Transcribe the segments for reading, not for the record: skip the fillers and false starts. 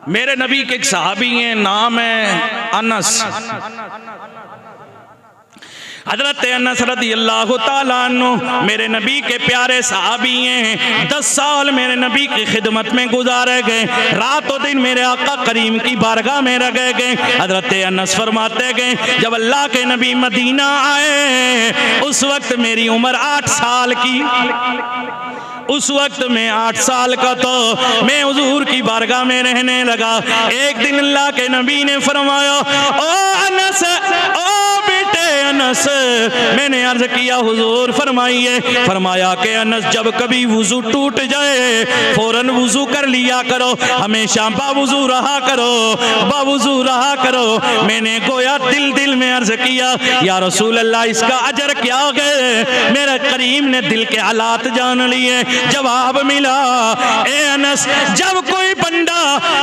मेरे नबी के एक सहाबी हैं, नाम है अनस। हजरत अनस रदियल्लाहु ताला अन्हु मेरे नबी के प्यारे सहाबी हैं। 10 साल मेरे नबी की खिदमत में गुजारे गए, रातों दिन मेरे आका करीम की बारगाह में रह गए। हजरत अनस फरमाते गए, जब अल्लाह के नबी मदीना आए उस वक्त मेरी उम्र 8 साल की। उस वक्त में 8 साल का तो मैं हुजूर की बारगाह में रहने लगा। एक दिन अल्लाह के नबी ने फरमाया, ओ अनस, ओ बेटे अनस। मैंने अर्ज किया हुजूर फरमाइए। फरमाया कि अनस, जब कभी वुजू टूट जाए फौरन वुजू कर लिया करो, हमेशा बावुजू रहा करो, बावुजू रहा करो। मैंने गोया दिल दिल में अर्ज किया, या रसूल अल्लाह इसका अजर क्या है? मेरे करीम ने दिल के हालात जान लिए। जवाब मिला, ए अनस, जब कोई बंदा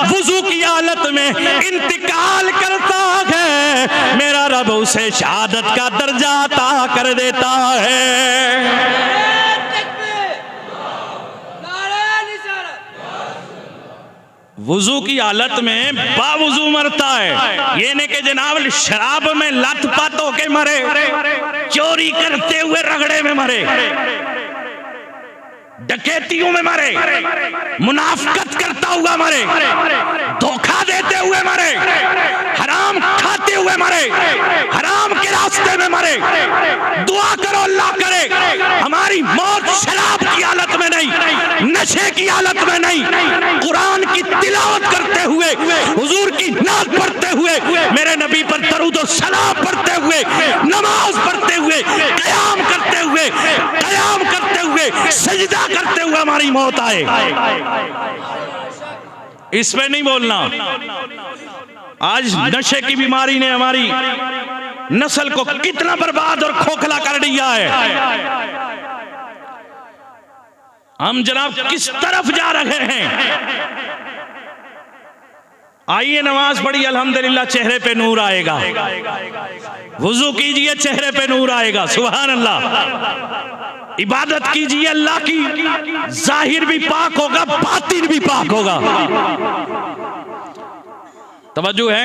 वुजू की हालत में इंतकाल करता है मेरा रब उसे शहादत का दर्जा अता कर देता है। वुजू की हालत में बावुजू मरता है, ये नहीं कि जनाब शराब में लत पत होके मरे, चोरी करते हुए रगड़े में मरे, डकैतियों में मरे, मुनाफकत करता हुआ मरे, धोखा देते हुए मरे, हराम खाते हुए मरे, हराम के रास्ते में मरे। दुआ करो अल्लाह करे हमारी मौत शराब की हालत में नहीं, नशे की हालत में नहीं, कुरान की तिलावत करते हुए, हुजूर की नात पढ़ते हुए, मेरे नबी पर दरूद और सलाम पढ़ते हुए, नमाज पढ़ते हुए, क़याम करते हुए, क़याम करते हुए, सजदा करते हुए हमारी मौत आए। इस पे नहीं बोलना। आज नशे की बीमारी ने हमारी नस्ल को कितना बर्बाद और खोखला कर दिया है। हम जनाब किस तरफ जा रहे हैं? आइए नमाज पढ़िए, अल्हम्दुलिल्लाह चेहरे पे नूर आएगा। वुजू कीजिए, चेहरे पे नूर आएगा। सुभान अल्लाह। इबादत कीजिए अल्लाह की, जाहिर भी पाक होगा, बातिन भी पाक होगा। तवज्जो है?